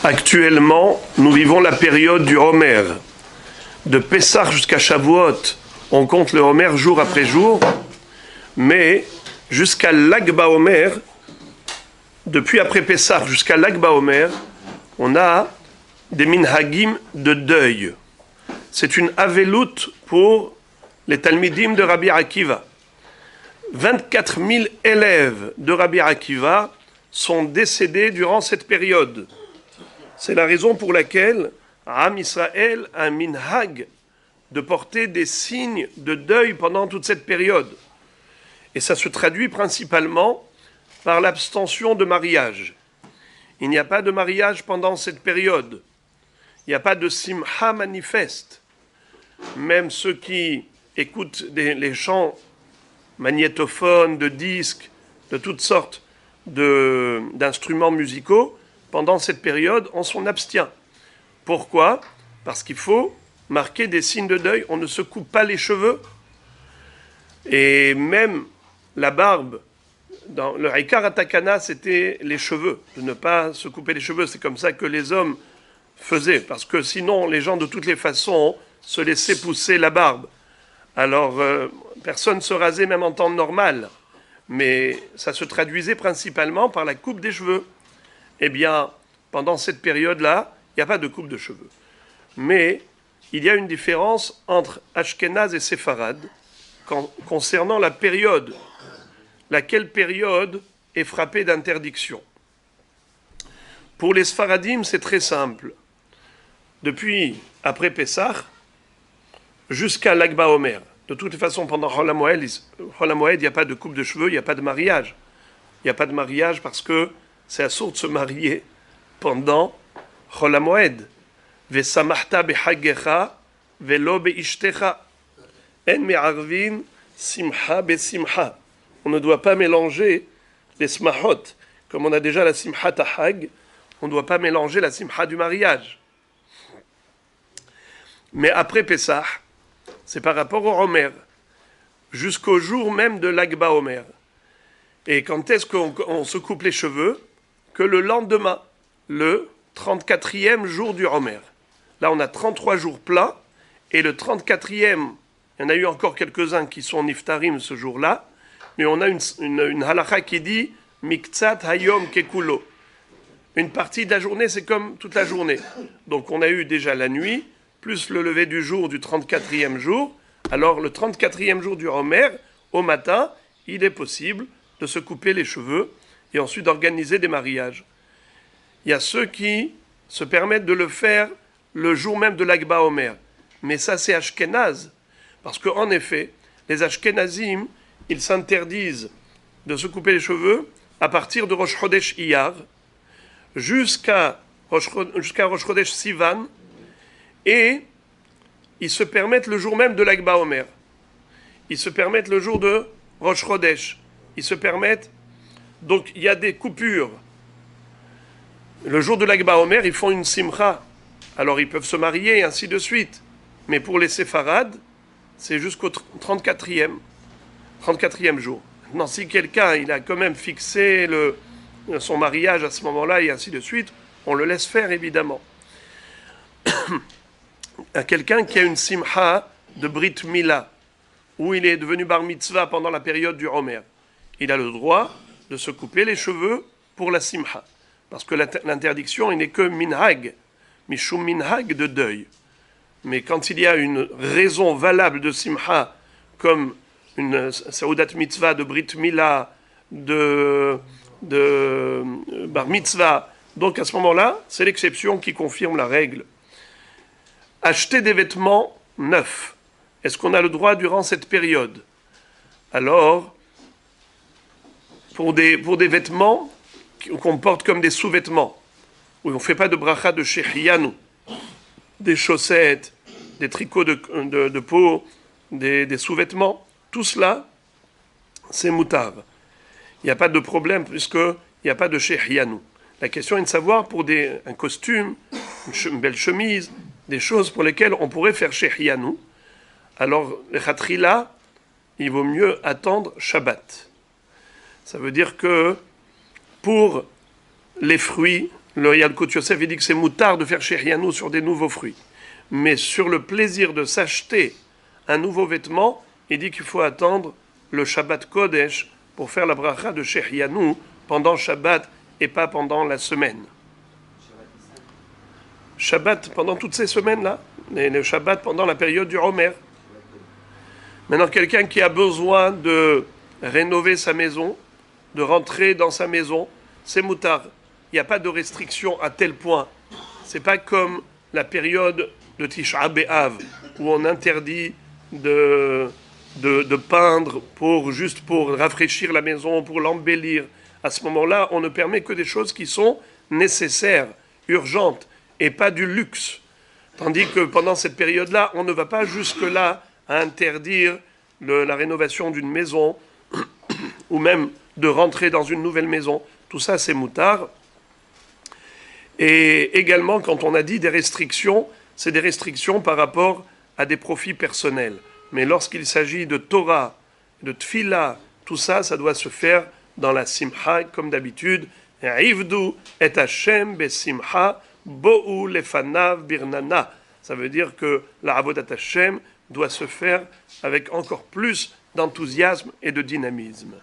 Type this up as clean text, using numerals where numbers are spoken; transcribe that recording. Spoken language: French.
Actuellement, nous vivons la période du Homer. De Pessah jusqu'à Shavuot, on compte le Homer jour après jour, mais jusqu'à Lag BaOmer, depuis après Pessah jusqu'à Lag BaOmer, on a des minhagim de deuil. C'est une aveloute pour les talmidim de Rabbi Akiva. 24 000 élèves de Rabbi Akiva sont décédés durant cette période. C'est la raison pour laquelle Am Israël a un minhag de porter des signes de deuil pendant toute cette période. Et ça se traduit principalement par l'abstention de mariage. Il n'y a pas de mariage pendant cette période. Il n'y a pas de simha manifeste. Même ceux qui écoutent les chants magnétophones, de disques, de toutes sortes d'instruments musicaux, pendant cette période, on s'en abstient. Pourquoi ? Parce qu'il faut marquer des signes de deuil. On ne se coupe pas les cheveux. Et même la barbe, dans le Haïkar Atakana, c'était les cheveux, de ne pas se couper les cheveux. C'est comme ça que les hommes faisaient, parce que sinon, les gens, de toutes les façons, se laissaient pousser la barbe. Alors, personne ne se rasait même en temps normal. Mais ça se traduisait principalement par la coupe des cheveux. Eh bien, pendant cette période-là, il n'y a pas de coupe de cheveux. Mais il y a une différence entre Ashkenaz et Séfarad concernant la période. Laquelle période est frappée d'interdiction. Pour les Sfaradim, c'est très simple. Depuis après Pessah jusqu'à Lag BaOmer. De toute façon, pendant Chol HaMoed, il n'y a pas de coupe de cheveux, il n'y a pas de mariage. Il n'y a pas de mariage parce que c'est assourd de se marier pendant Chol HaMoed. Vesamachta behagecha velo beishtecha. En me'arvin simcha besimcha. On ne doit pas mélanger les smahot. Comme on a déjà la simcha tahag, on ne doit pas mélanger la simcha du mariage. Mais après Pessah, c'est par rapport au Homer, jusqu'au jour même de Lag BaOmer. Et quand est-ce qu'on se coupe les cheveux ? Que le lendemain, le 34e jour du Homer. Là, on a 33 jours pleins, et le 34e, il y en a eu encore quelques-uns qui sont niftarim ce jour-là, mais on a une halakha qui dit « Miktsat hayom kekulo ». Une partie de la journée, c'est comme toute la journée. Donc on a eu déjà la nuit, plus le lever du jour du 34e jour. Alors le 34e jour du Homer, au matin, il est possible de se couper les cheveux et ensuite d'organiser des mariages. Il y a ceux qui se permettent de le faire le jour même de Lag BaOmer. Mais ça, c'est Ashkenaz. Parce qu'en effet, les Ashkenazim, ils s'interdisent de se couper les cheveux à partir de Rosh Chodesh Iyar jusqu'à Rosh Chodesh Sivan, et ils se permettent le jour même de Lag BaOmer. Ils se permettent le jour de Rosh Chodesh. Ils se permettent... Donc il y a des coupures. Le jour de Lag BaOmer, ils font une simcha. Alors ils peuvent se marier et ainsi de suite. Mais pour les séfarades, c'est jusqu'au 34e jour. Maintenant, si quelqu'un il a quand même fixé son mariage à ce moment-là et ainsi de suite, on le laisse faire évidemment. À quelqu'un qui a une simha de Brit Mila, où il est devenu bar mitzvah pendant la période du Homer, il a le droit de se couper les cheveux pour la simha. Parce que l'interdiction, il n'est que minhag, mishum minhag de deuil. Mais quand il y a une raison valable de simha, comme une saoudat mitzvah de Brit Mila, de bar mitzvah, donc à ce moment-là, c'est l'exception qui confirme la règle. Acheter des vêtements neufs. Est-ce qu'on a le droit durant cette période ? Alors, pour des vêtements qu'on porte comme des sous-vêtements, où on ne fait pas de bracha de shehianu, des chaussettes, des tricots de peau, des sous-vêtements, tout cela, c'est moutar. Il n'y a pas de problème puisqu'il n'y a pas de shehianu. La question est de savoir pour un costume, une belle chemise, des choses pour lesquelles on pourrait faire shehianu. Alors, les khatrila, il vaut mieux attendre Shabbat. Ça veut dire que pour les fruits, Le Yalkut Yosef, il dit que c'est moutard de faire Shehianu sur des nouveaux fruits. Mais sur le plaisir de s'acheter un nouveau vêtement, il dit qu'il faut attendre le Shabbat Kodesh pour faire la bracha de Shehianu pendant Shabbat et pas pendant la semaine. Shabbat pendant toutes ces semaines-là, et le Shabbat pendant la période du Homer. Maintenant, quelqu'un qui a besoin de rénover sa maison, de rentrer dans sa maison, c'est moutard. Il n'y a pas de restriction à tel point. C'est pas comme la période de Tisha B'Av où on interdit de peindre juste pour rafraîchir la maison, pour l'embellir. À ce moment-là, on ne permet que des choses qui sont nécessaires, urgentes, et pas du luxe. Tandis que pendant cette période-là, on ne va pas jusque-là à interdire la rénovation d'une maison ou même de rentrer dans une nouvelle maison. Tout ça, c'est moutard. Et également, quand on a dit des restrictions, c'est des restrictions par rapport à des profits personnels. Mais lorsqu'il s'agit de Torah, de Tfila, tout ça, ça doit se faire dans la Simcha, comme d'habitude. Ivdu et Hashem besimcha bo'u lefanav birnana. Ça veut dire que la Avodat Hashem doit se faire avec encore plus d'enthousiasme et de dynamisme.